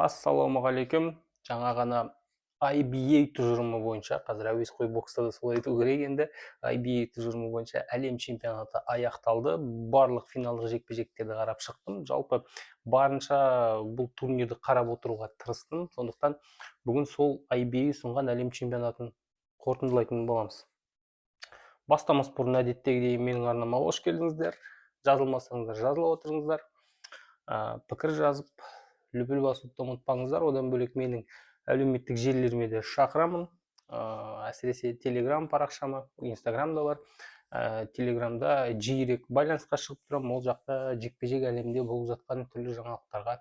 Ассалаумағалейкум. Жаңа ғана IBA тұжырымы бойынша, қазір әуесқой бокста да солай айту керек енді, IBA тұжырымы бойынша әлем чемпионаты аяқталды. Барлық финалдық жекпе-жектерді қарап шықтым. Жалпы барынша бұл турнирді қарап отыруға тырыстым. Сондықтан бүгін сол IBA ұсынған әлем чемпионатын қорытындылайтын боламыз. Бастамас бұрын әдеттегідей менің арнама қош келдіңіздер. Жазылмасаңыздар жазыла отырыңыздар. Пікір жазып, любіл басуды ұмытпаңыздар. Одан бөлек менің әлеуметтік желілеріме де шақырамын. Әсіресе телеграм парақшама, инстаграмда бар. Телеграмда жиірек байланысқа шығып тұрамын. Ол жақта жекпе-жек әлемінде болып жатқан түрлі жаңалықтарға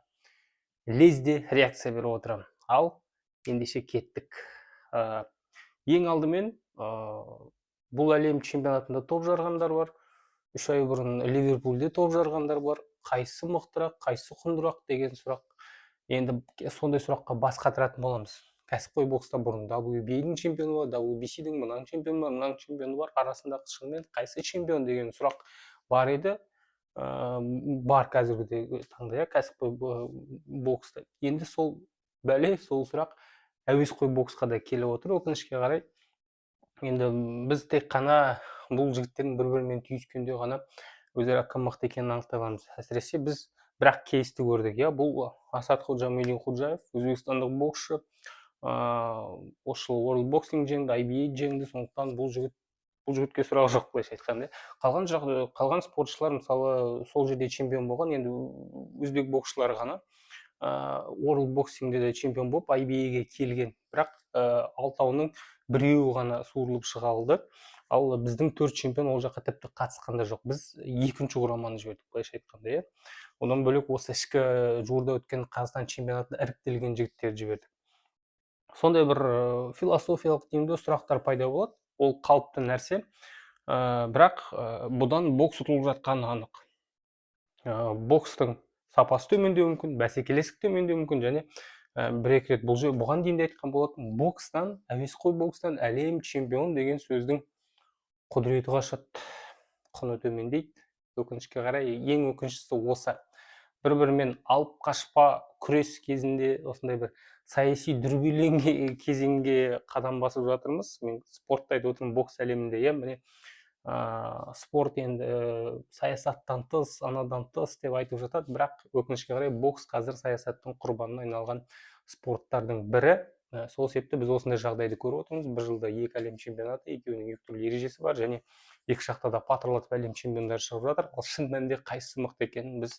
лезде реакция беріп отырамын. Ал ендеше кеттік. Ең алдымен бұл әлем чемпионатында топ жарғандар бар. 3 ай бұрын Ливерпульде топ жарғандар бар. Қайсы мықтырақ, қайсы құндырақ деген сұрақ. Енді сондай сұраққа бас қатыратын боламыз. Кәсіпқой бокста бұрын WBA-дің чемпионы бар, WBC-дің мынаң чемпионы бар, мынаң чемпионы бар. Арасындағы шынымен қайсы чемпион деген сұрақ бар еді. Бар қазіргі таңда кәсіпқой бокста. Енді сол сұрақ әуесқой боксқа да келіп отыр, өкінішке қарай. Енді біз тек қана бұл жігіттердің бір-бірімен түйіскенде ғана өзара кім мықты екенін анықтай аламыз. Әсіресе біз бірақ кейсті көрдік. Бұл Асад Ходжамедин-Ходжаев, өзбекстандық боксшы, осы жылы World Boxing жеңді, IBA жеңді. Сондықтан бұл жігітке сұрақ жоқ, былайша айтқанда. Қалған спортшылар мысалы сол жерде чемпион болған, енді өзбек боксшылары ғана World Boxingде де чемпион болып, IBA-ге келген. Бірақ алтауының біреуі ғана суырылып шыға алды. Ал біздің 4 чемпион ол жаққа тіпті қатысқанда жоқ. Біз екінші құраманы жібердік, былайша айтқанда. Одан бөлек осы ішкі жуырда өткен Қазақстан чемпионатына іріктелген жігіттерді жібердік. Сондай бір философиялық тиімді сұрақтар пайда болады. Ол қалыпты нәрсе. Бірақ бұдан бокс ұтылып жатқаны анық. Бокстың сапасы төмендеуі мүмкін, бәсекелестік төмендеуі мүмкін, және бір-екі рет бұған дейін де айтқан болатын, бокстан, әуесқой бокстан әлем чемпион деген сөздің құдіреті қашады, құны төмендейді. Өкінішке қарай, ең өкініштісі осы. Бір-бірімен алып қашпа күрес кезінде осындай бір саяси дүрбелең кезеңге қадам басып жатырмыз. Мен спортта айтып отырмын, бокс әлемінде. Міне спорт енді саясаттан тыс, анадан тыс деп айтып жатады, бірақ өкінішке қарай бокс қазір саясаттың құрбанына айналған спорттардың бірі. Сол себепті біз осындай жағдайды көріп отырмыз. Бір жылда 2 әлем чемпионаты, екеуінің 2 түрлі ережесі бар, және екі жақта да патырлатып әлем чемпиондары шығып жатыр. Ал шын мәнінде қайсысы мықты екенін біз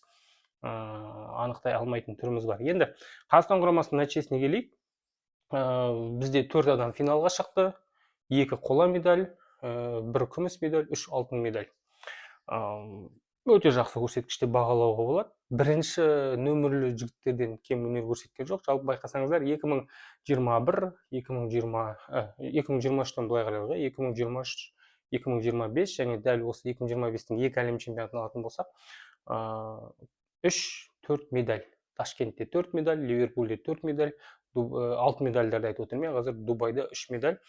анықтай алмайтын түріміз бар. Енді Қазақстан құрамасының нәтижесіне келейік. Бізде 4 адам финалға шықты, 2 қола медаль, 1 күміс медаль, 3 алтын медаль. Өте жақсы көрсеткіште бағалауға болады. Бірінші нөмірлі жігіттерден кем өнер көрсеткен жоқ. Жалпы байқасаңыздар 2023-тен былай қарайық, 2023, 2025 және дәл осы 2025-тің 2 әлем чемпионатын алатын болсақ, 3-4 медаль. Ташкентте 4 медаль, Ливерпульде 4 медаль, алтын медальдарды айтып отырмын. Қазір Дубайда 3 медаль.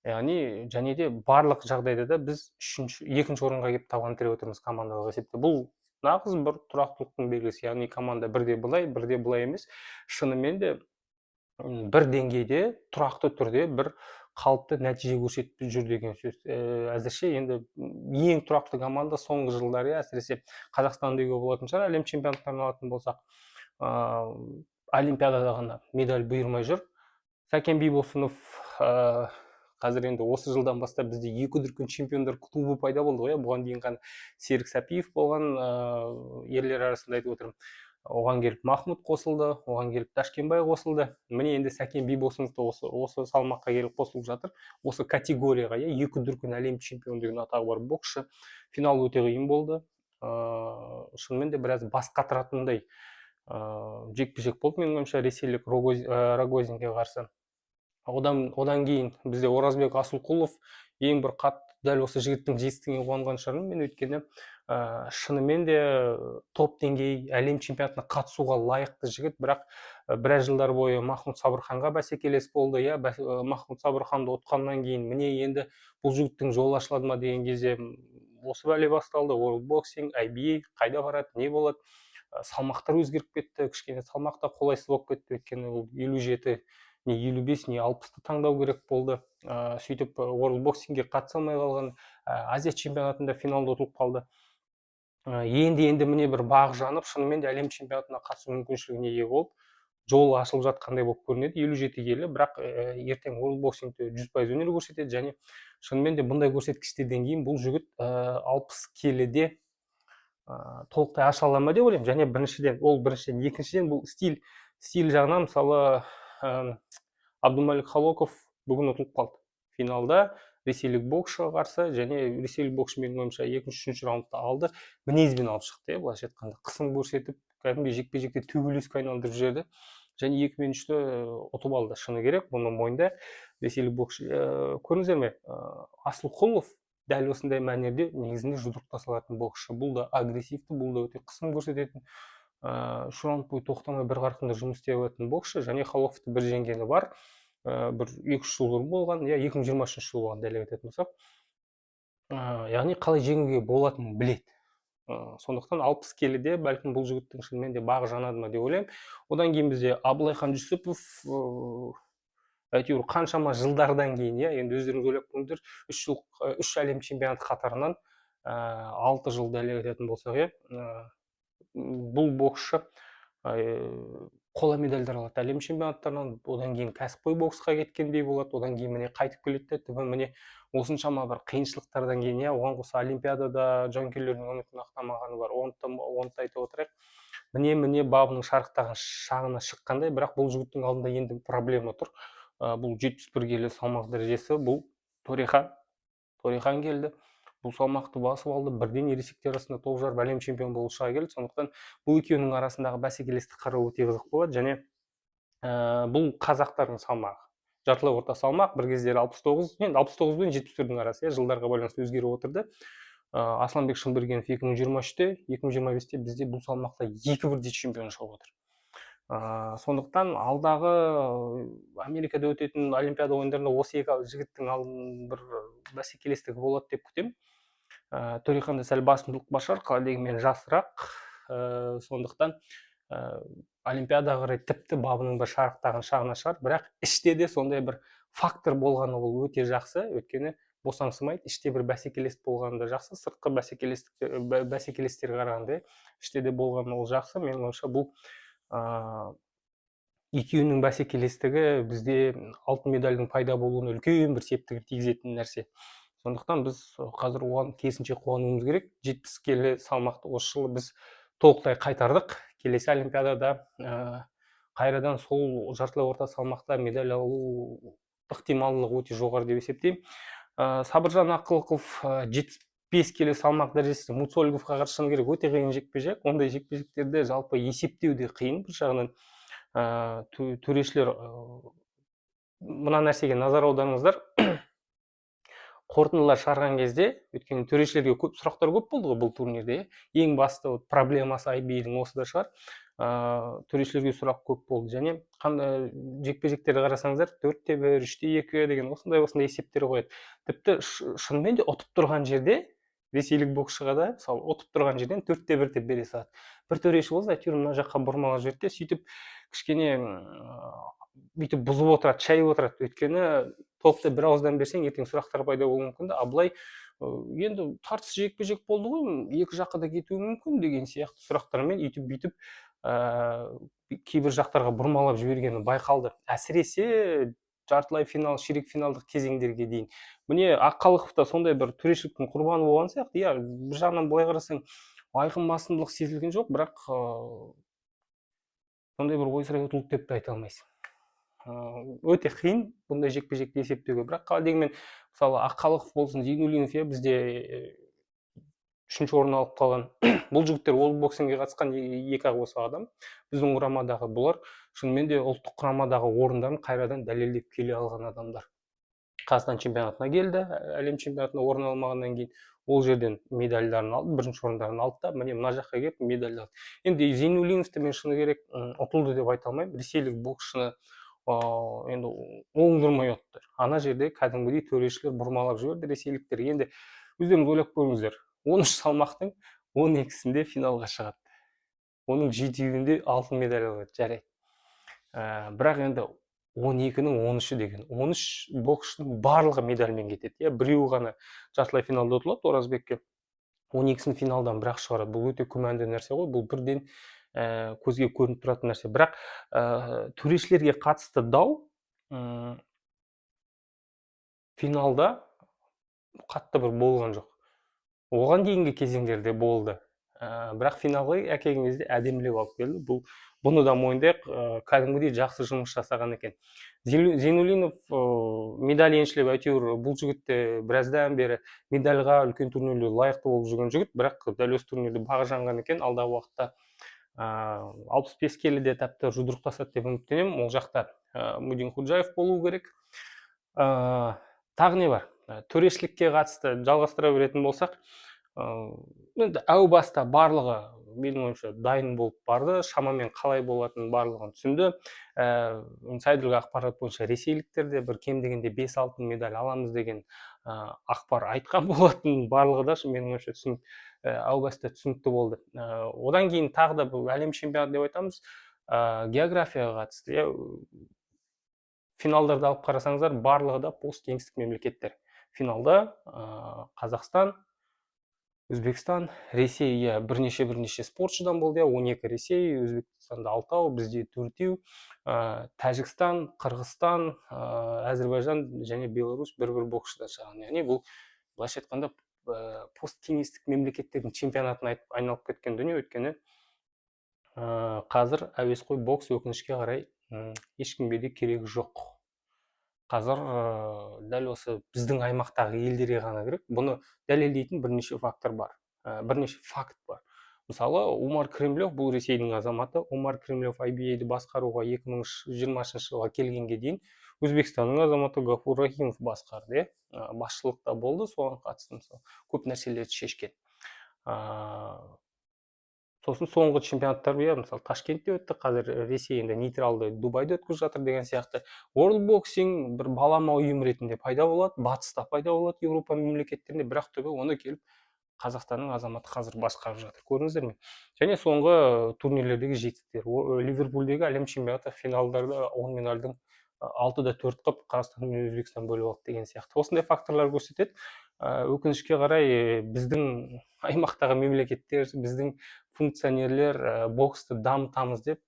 Яғни, және де барлық жағдайда да біз екінші орынға келіп табан тіреп отырмыз командалық есепте. Бұл нағыз бір тұрақтылықтың белгісі. Яғни команда бірде былай емес. Шынымен де бір деңгейде, тұрақты түрде бір қалыпты нәтиже көрсетіп жүр деген сөз. Әзірше енді ең тұрақты команда соңғы жылдары, әсіресе Қазақстан деуге болатын шығар, әлем чемпионаттарын алатын болсақ, олимпиадада ғана медаль бұйырмай жүр. Сәкен Бибосынов қазір енді осы жылдан бастап бізде 2 дүркін чемпиондар клубы пайда болды ғой. Бұған дейін ғана Серік Сәпиев болған, ерлер арасында айтып отырмын. Оған келіп Махмұт қосылды, оған келіп Ташкенбай қосылды. Міне енді Сәкен Бибосынов та осы салмаққа келіп қосылып жатыр. Осы категорияға 2 дүркін әлем чемпион деген атағы бар боксшы. Финал өте қиын болды. Шынымен де біраз бас қатыратындай жекпе-жек болды менің ойымша, ресейлік Рогозинге қарсы. Одан кейін бізде Оразбек Асылқұлов ең бір қатты дәл осы жігіттің жетістігіне қуанған шығармын мен, өйткені шынымен де топ деңгей әлем чемпионатына қатысуға лайықты жігіт, бірақ біраз жылдар бойы Махмұт Сабырханға бәсекелес болды. Махмұт Сабырханды ұтқаннан кейін міне енді бұл жігіттің жолы ашылады ма деген кезде осы бәле басталды. World Boxing, IBA қайда барады, не болады? салмақтар өзгеріп кетті, кішкене салмақта қолайсыз болып кетті, өйткені ол 57 не 55 не 60-ты таңдау керек болды. Сөйтіп World Boxing'ге қатыса алмай қалған, Азия чемпионатында финалда ұтылып қалды. Енді міне бір бағы жанып, шынымен де әлем чемпионатына қатысу мүмкіншілігіне ие болып, жол ашылып жатқандай болып көрінеді. 57 келі, бірақ ертең World Boxing'де 100% өнер көрсетеді, және шынымен де бұндай көрсеткіштерден кейін бұл жігіт 60 келіде толықтай аша ала ма деп ойлаймын. Және біріншіден, екіншіден бұл стиль жағынан, мысалы Абдумалик Халоков бүгін ұтылып қалды финалда ресейлік боксшыға қарсы, және ресейлік боксшы менің ойымша 2-3 раундта алды, мінезбен алып шықты, былайша айтқанда қысым көрсетіп, кәдімгідей жекпе-жекте төбелеске айналдырып жіберді, және 2 мен 3-ті ұтып алды. Шыны керек, бұны мойында ресейлік боксшы. Көрдіңіздер ме, Асылқұлов дәл осындай мәнерде негізінде жұдырықта салатын боксшы. Бұл да агрессивті, бұл да өте қысым көрсететін, 3 раунд бойы тоқтамай бір қарқында жұмыс істей алатын боксшы, және Халоковты бір жеңгені бар. Бір 2-3 жыл бұрын болған, 2023 жыл болған, дәл айтатын болсақ. Яғни қалай жеңуге болатынын біледі. Сондықтан 60 келіде бәлкім бұл жігіттің шынымен де бағы жанады ма деп ойлаймын. Одан кейін бізде Абылайхан Жүсіпов, әйтеуір қаншама жылдардан кейін, енді өздеріңіз ойлап көріңіздер, 3 әлем чемпионаты қатарынан 6 жыл дәл айтатын болсақ, бұл боксшы қола медальдар алады әлем чемпионаттарынан, одан кейін кәсіпқой боксқа кеткендей болады, одан кейін міне қайтып келеді, түбі міне осыншама бір қиыншылықтардан кейін, оған қоса олимпиадада жанкүйерлердің үмітін ақтамағаны бар, оны да айтып отырайық. Міне бабының шарықтаған шағына шыққандай, бірақ бұл жігіттің алдында енді проблема тұр. Бұл 71 келі салмақ дәрежесі, бұл Торехан келді. Бұл салмақты басып алды, бірден ересектер арасында топ жарып әлем чемпионы болып шыға келді. Сондықтан бұл екеуінің арасындағы бәсекелестік қарау өте қызық болады, және бұл қазақтардың салмағы. Жартылай орта салмақ бір кездері 69, енді 69 пен 74-дің арасы, жылдарға байланысты өзгеріп отырды. Асланбек Шынбергенов 2023-те, 2025-те бізде бұл салмақта 2 бірдей чемпион шығып отыр. Сондықтан алдағы Америкада өтетін олимпиада ойындарында осы екі жігіттің бір бәсекелестігі болады деп күтемін. Төреханда сәл басымдылық бар шығар, қалай дегенмен жасырақ. Сондықтан олимпиадаға қарай тіпті бабының бір шарықтаған шағына шығар, бірақ іште де сондай бір фактор болғаны ол өте жақсы, өйткені босаңсымайды, іште бір бәсекелестік болғаны да жақсы, сыртқы бәсекелестерге қарағанда іште де болғаны ол жақсы. Менің ойымша бұл екеуінің бәсекелестігі бізде алтын медальдің пайда болуына үлкен бір септігін тигізетін нәрсе. Сондықтан біз қазір оған керісінше қуануымыз керек. 70 келі салмақты осы жылы біз толықтай қайтардық. Келесі олимпиадада қайрадан сол жартылай орта салмақта медаль алу ықтималдығы өте жоғары деп есептеймін. Сабыржан Ақылықов 75 келі салмақ дәрежесі Муцольговқа қарсы, шыны керек өте қиын жекпе-жек. Ондай жекпе-жектерді жалпы есептеу де қиын. Bir жағынан төрешілер мына нәрсеге назар аударыңыздар. Қорытындылар шығарған кезде, өйткені төрешілерге көп сұрақтар көп болды ғой бұл турнирде. Ең басты проблемасы IBF-дің осы да шығар. Төрешілерге сұрақ көп болды, және қандай жекпе-жектерді қарасаңыздар 4-1, 3-2 деген осындай есептер қояды. Тіпті шынымен де ұтып тұрған жерде ресейлік боксшыға да, мысалы, ұтып тұрған жерден 4-1 деп бере салады. Бір төреші болса, әйтеуір мына жаққа бұрмалап жіберді, сөйтіп кішкене бүйтіп бұзып отырады, шайып отырады. Өйткені толықтай бір ауыздан берсең, ертең сұрақтар пайда болуы мүмкін. Абылай енді тартыс жекпе-жек болды ғой, екі жаққа да кетуі мүмкін деген сияқты сұрақтармен бүйтіп кейбір жақтарға бұрмалап жібергені байқалды. Әсіресе жартылай финал, ширек финалдық кезеңдерге дейін. Міне Аққалықов та сондай бір төрешіліктің құрбаны болған сияқты. Bir жағынан былай қарасаң, айқын басымдылық сезілген жоқ, бірақ сондай бір ойсырай ұтылды деп те айта алмайсың. Өте қиын бұндай жекпе-жекті есептеуге, бірақ қалай дегенмен, мысалы Аққалықов болсын, Зейнуллинов бізде 3-ші орын алып қалған. Бұл жігіттер World Boxing'ге қатысқан екі-ақ осы адам. Біздің құрамадағы бұлар шынымен де ұлттық құрамадағы орындарын қайрадан дәлелдеп келе алған адамдар. Қазақстан чемпионатына келді, әлем чемпионатына орын алмағаннан кейін ол жерден медальдарын алды, бірінші орындарын алды да, міне мына жаққа келіп медаль алды. Енді Зейнуллиновты мен шыны керек ұтылды деп айта алмаймын. Ресейлік боксшыны енді оңдырмай ұтты. Ана жерде кәдімгідей төрешілер бұрмалап жіберді ресейліктер. Енді өздеріңіз ойлап көріңіздер, 13 салмақтың 12-сінде финалға шығады. оның 7-еуінде алтын медаль алады, жарайды. Бірақ енді 12-нің 13-і деген 13 боксшының барлығы медальмен кетеді. Біреуі ғана жартылай финалда ұтылады Оразбекке. 12-сін финалдан бірақ шығарады. Бұл өте күмәнді нәрсе ғой. Бұл бірден көзге көрініп тұратын нәрсе. Бірақ төрешілерге қатысты дау финалда қатты бір болған жоқ. Оған дейінгі кезеңдерде болды. Бірақ финалға әкелген кезде әдемілеп алып келді. Бұны да мойындайық, кәдімгідей жақсы жұмыс жасаған екен. Зейнуллинов медаль еншілеп, әйтеуір бұл жігіт те біраздан бері медальға үлкен турнирлерде лайықты болып жүрген жігіт, бірақ дәл осы турнирде бағы жанған екен. Алдағы уақытта 65 келіде тәпті жұдырықтасады деп үміттенемін. Ол жақта Мудин Худжаев болу керек. Тағы не бар? Төрешілікке қатысты жалғастыра беретін болсақ, енді әу баста барлығы менің ойымша дайын болып барды, шамамен қалай болатынын барлығын түсінді. Инсайдерлік ақпарат бойынша ресейліктер де бір кем дегенде 5 алтын медаль аламыз деген ақпар айтқан болатын, барлығы да менің ойымша әу баста түсінікті болды. Одан кейін тағы да бұл әлем чемпионаты деп айтамыз, географияға қатысты. Финалдарды алып қарасаңыздар, барлығы да посткеңістік мемлекеттер. Финалда Қазақстан, Өзбекстан, Ресей бірнеше спортшыдан болды. 12 Ресей, Өзбекстанда 6, бізде 4, Тәжікстан, Қырғызстан, Әзірбайжан және Беларусь бір боксшыдан шығады. Яғни бұл былайша айтқанда посткеңістік мемлекеттердің чемпионатына айналып кеткен дүние. Өйткені қазір әуесқой бокс өкінішке қарай ешкімге де керегі жоқ. Қазір дәл осы біздің аймақтағы елдерге ғана керек. Бұны дәлелдейтін бірнеше фактор бар. Бірнеше факт бар. Мысалы, Умар Кремлев, бұл Ресейдің азаматы. Умар Кремлев IBA-ді басқаруға 2020 жылға келгенге дейін Өзбекстанның азаматы Гафур Рахимов басқарды. Басшылықта болды, соған қатысты көп нәрселерді шешкен. Сосын соңғы чемпионаттар, мысалы Ташкентте өтті, қазір Ресей енді нейтралды Дубайда өткізіп жатыр деген сияқты. World Boxing бір балама ұйым ретінде пайда болады, батыста пайда болады Еуропа мемлекеттерінде, бірақ түбі оны келіп Қазақстанның азаматы қазір басқарып жатыр. Көрдіңіздер ме? Және соңғы турнирлердегі жетістіктер. Ливерпульдегі әлем чемпионаты финалдарда 10 медальдің 6-да 4 қып Қазақстан мен Өзбекстан бөліп алды деген сияқты. Осындай факторлар көрсетеді. Өкінішке қарай біздің аймақтағы мемлекеттер, біздің функционерлер боксты дамытамыз деп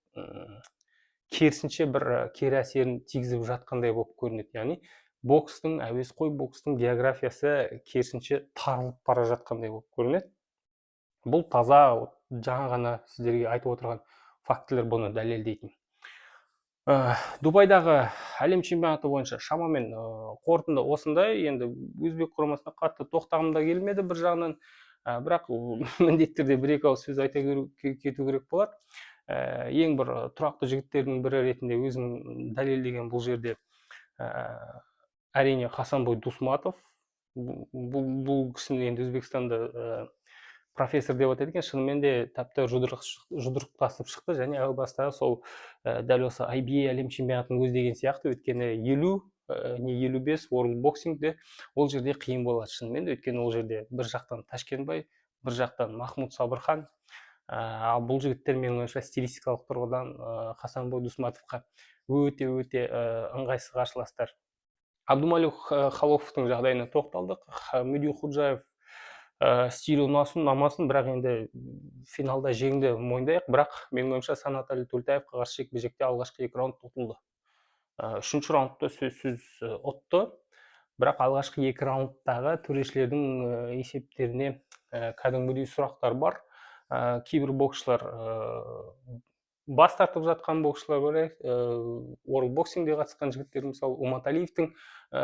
керісінше бір кері әсерін тигізіп жатқандай болып көрінеді. Яғни әуесқой бокстың географиясы керісінше тарылып бара жатқандай болып көрінеді. Бұл таза жаңа ғана сіздерге айтып отырған фактілер бұны дәлелдейтін. Дубайдағы әлем чемпионаты бойынша шамамен қорытынды осындай. Енді өзбек құрамасына қатты тоқтағым да келмеді бір жағынан, бірақ міндетті бір-екі ауыз сөз айта кету керек болады. Ең бір тұрақты жігіттердің бірі ретінде өзім дәлелдеген бұл жерде әрине Хасанбой Дусматов. Бұл кісіні енді Өзбекстанда профессор деп атайды екен. Шынымен де тәпті жұдырықтасып шықты, және әу бастағы сол дәл осы IBA әлем чемпионатын көздеген сияқты. Өйткені 50-55 World Boxing'де ол жерде қиын болады шынымен де. Өйткені ол жерде бір жақтан Ташкенбай, бір жақтан Махмуд Сабырхан. Ал бұл жігіттер менің ойымша стилистикалық тұрғыдан Хасанбой Дусматовқа өте ыңғайсыз қарсыластар. Абдумалик Халофовтың жағдайына тоқталдық. Мудин Худжаев стилі ұнамасын, бірақ енді финалда жеңді мойындайық. Бірақ менің ойымша Санатәлі Төлтаевқа қарсы жекпе-жекте алғашқы 2 раунд ұтылды. 3-ші раундта сөзсіз ұтты, бірақ алғашқы 2 раундтағы төрешілердің есептеріне кәдімгідей сұрақтар бар. Кейбір боксшылар бас тартып жатқан боксшылар бар. World Boxing'де қатысқан жігіттер, мысалы Уматалиевтің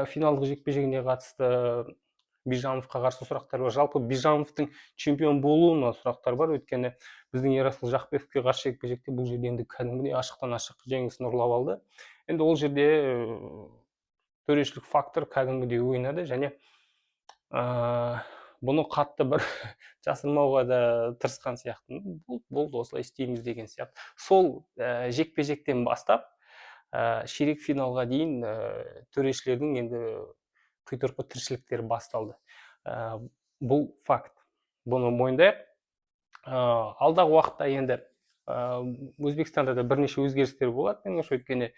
финалдық жекпе-жегіне қатысты Бижановқа қарсы сұрақтар бар. Жалпы Бижановтың чемпион болуына сұрақтар бар. Өйткені біздің Ерасыл Жақпековке қарсы жекпе-жекте бұл жерде енді кәдімгідей ашықтан ашық жеңісін ұрлап алды. Енді ол жерде төрешілік фактор кәдімгідей ойнады, және бұны қатты бір жасырмауға да тырысқан сияқты. Болды, осылай істейміз деген сияқты. Сол жекпе-жектен бастап ширек финалға дейін төрешілердің енді қитұрқы тіршіліктері басталды. Бұл факт. Бұны мойындайық. Алдағы уақытта енді Өзбекстанда да бірнеше өзгерістер болады менің ойымша, өйткені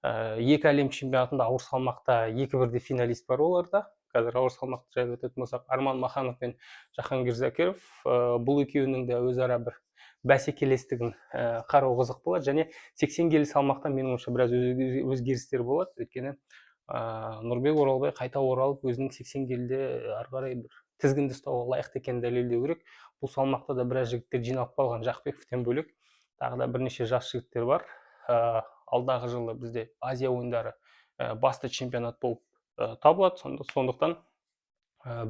екі әлем чемпионатында ауыр салмақта екі бірдей финалист бар оларда. Қазір ауыр салмақты жайлы өтетін болсақ, Арман Маханов пен Жахангир Закиров, бұл екеуінің де өзара бір бәсекелестігін қарау қызық болады. Және 80 келі салмақта менің ойымша біраз өзгерістер болады, өйткені Нұрбек Оралбай қайта оралып, өзінің 80 келіде ары қарай бір тізгінді ұстауға лайықты екенін дәлелдеу керек. Бұл салмақта да біраз жігіттер жиналып қалған, Жақпековтен бөлек тағы да бірнеше жас жігіттер бар. Алдағы жылы бізде Азия ойындары басты чемпионат болып табылады. Сондықтан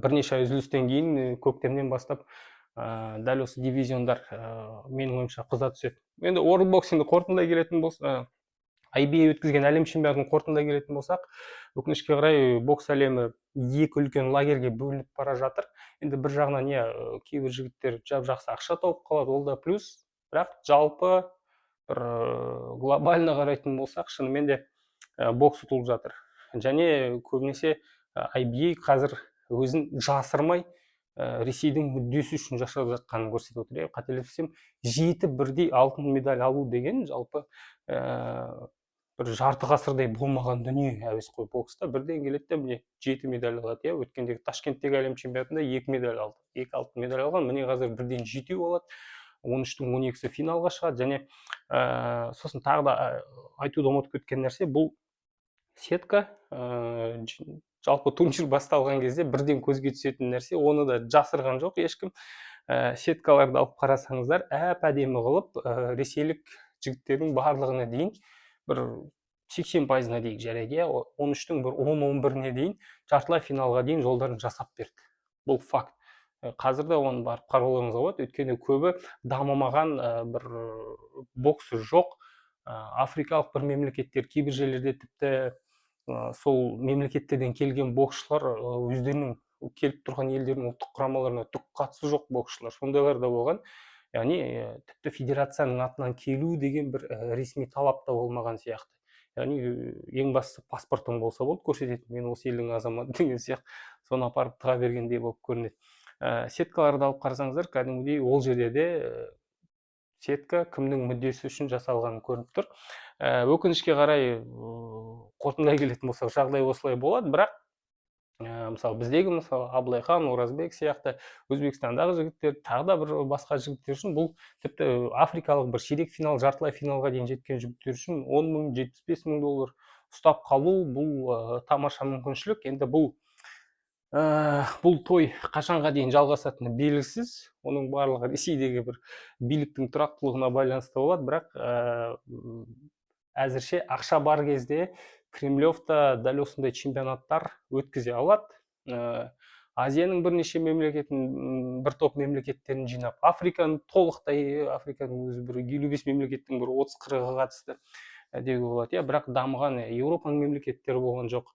бірнеше үзілістен кейін көктемнен бастап дәл осы дивизиондар менің ойымша қыза түседі. Енді World Boxing'ді қорытындылай келетін болса, IBA өткізген әлем чемпионатын қорытындылай келетін болсақ, өкінішке қарай бокс әлемі екі үлкен лагерге бөлініп бара жатыр. Енді бір жағынан кейбір жігіттер жап-жақсы ақша тауып қалады, ол да плюс, бірақ жалпы бір глобально қарайтын болсақ, шынымен де бокс ұтылып жатыр. Және көбінесе IBA қазір өзін жасырмай Ресейдің мүддесі үшін жасап жатқанын көрсетіп отыр. Қателеспесем, 7 бірдей алтын медаль алу деген жалпы бір жарты ғасырдай болмаған дүние әуесқой бокста. Бірден келеді де міне 7 медаль алады. Өткендегі Ташкенттегі әлем чемпионатында 2 медаль алды. 2 алтын медаль алған, міне қазір бірден 7 алады. 13-тің 12-сі финалға шығады. Және сосын тағы да айтуды ұмытып кеткен нәрсе, бұл сетка жалпы турнир басталған кезде бірден көзге түсетін нәрсе, оны да жасырған жоқ ешкім. Сеткаларды алып қарасаңыздар, әп-әдемі қылып ресейлік жігіттердің барлығына дейін бір 80%-на дейін жарайды, 13-тің бір 10-11-не дейін жартылай финалға дейін жолдарын жасап берді. Бұл факт. Қазір де оны барып қарауларыңызға болады, өйткені көбі дамымаған бір боксы жоқ африкалық бір мемлекеттер, кейбір жерлерде тіпті сол мемлекеттерден келген боксшылар өздерінің келіп тұрған елдердің ұлттық құрамаларына түк қатысы жоқ боксшылар, сондайлар да болған. Яғни тіпті федерацияның атынан келу деген бір ресми талап та болмаған сияқты. Яғни ең бастысы паспортың болса болды, көрсететін, мен осы елдің азаматы деген сияқты, соны апарып тыға бергендей болып көрінеді. Сеткаларды алып қарасаңыздар, кәдімгідей ол жерде де сетка кімнің мүддесі үшін жасалғаны көрініп тұр. Өкінішке қарай қорытындылай келетін болсақ, жағдай осылай болады, бірақ мысалы біздегі Абылайхан, Оразбек сияқты Өзбекстандағы жігіттер, тағы да бір басқа жігіттер үшін бұл тіпті африкалық бір ширек финал, жартылай финалға дейін жеткен жігіттер үшін 10 мың, 75 мың доллар ұстап қалу, бұл тамаша мүмкіншілік. Енді бұл той қашанға дейін жалғасатыны белгісіз. Оның барлығы Ресейдегі бір биліктің тұрақтылығына байланысты болады, бірақ әзірше ақша бар кезде Кремлевта дәл осындай чемпионаттар өткізе алады. Азияның бірнеше мемлекетін, бір топ мемлекеттерін жинап, Африканың толықтай, Африканың өзі бір 55 мемлекеттің бір 30-40-ға қатысты деуге болады. Бірақ дамыған Еуропаның мемлекеттері болған жоқ.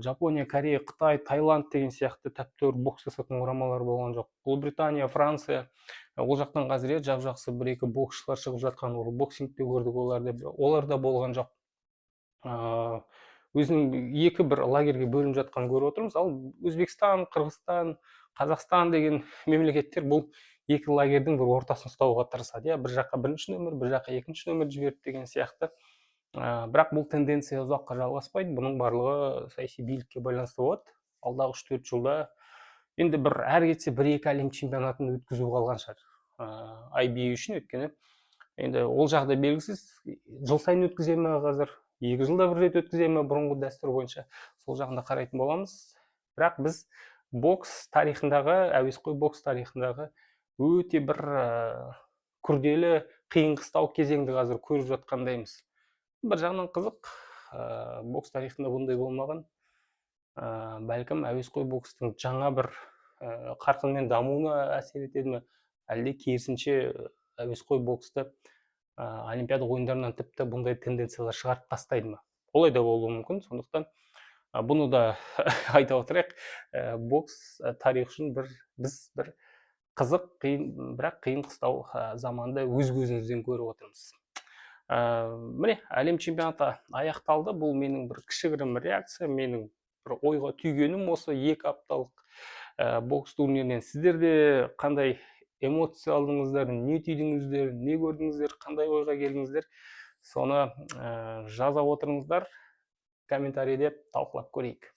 Жапония, Корея, Қытай, Таиланд деген сияқты тәптөр бокстасатын құрамалар болған жоқ. Ұлыбритания, Франция, ол жақтан қазір жап-жақсы бір-екі боксшылар шығып жатқан, боксингте көрдік, олар да болған жоқ. Өзінің екі бір лагерге бөлініп жатқанын көріп отырмыз. Ал Өзбекстан, Қырғызстан, Қазақстан деген мемлекеттер бұл екі лагердің бір ортасын ұстауға тырысады. Бір жаққа бірінші нөмір, бір жаққа екінші нөмір жіберіп деген сияқты. Бірақ бұл тенденция ұзаққа жалғаспайды. Бұның барлығы саяси билікке байланысты болады. Алдағы 3-4 жылда енді әр кетсе 1-2 әлем чемпионатын өткізу қалған шығар IBA үшін, өткені енді ол жағдай белгісіз. Жыл сайын өткізе ме қазір, 2 жылда бір рет өткізе ме бұрынғы дәстүр бойынша, сол жағында қарайтын боламыз. Бірақ біз бокс тарихындағы, әуесқой бокс тарихындағы өте бір күрделі, қиын-қыстау кезеңді қазір көріп жатқандаймыз. Бір жағынан қызық, бокс тарихында бұндай болмаған. Бәлкім әуесқой бокстың жаңа бір қарқынмен дамуына әсер етеді ме, әлде керісінше әуесқой боксты Олимпиада ойындарынан тіпті бұндай тенденциялар шығарып тастайды ма? Олай да болуы мүмкін. Сондықтан бұны да айта отырайық. Бокс тарих үшін біз бір қызық, бірақ қиын-қыстау заманды өз көзімізден көріп отырмыз. Міне, әлем чемпионаты аяқталды. Бұл менің бір кішігірім реакция, менің бір ойға түйгенім осы 2 апталық бокс турнирінен. Сіздерде қандай эмоция алдыңыздар, не түйдіңіздер, не көрдіңіздер, қандай ойға келдіңіздер, соны жаза отырыңыздар, комментарийде талқылап көрейік.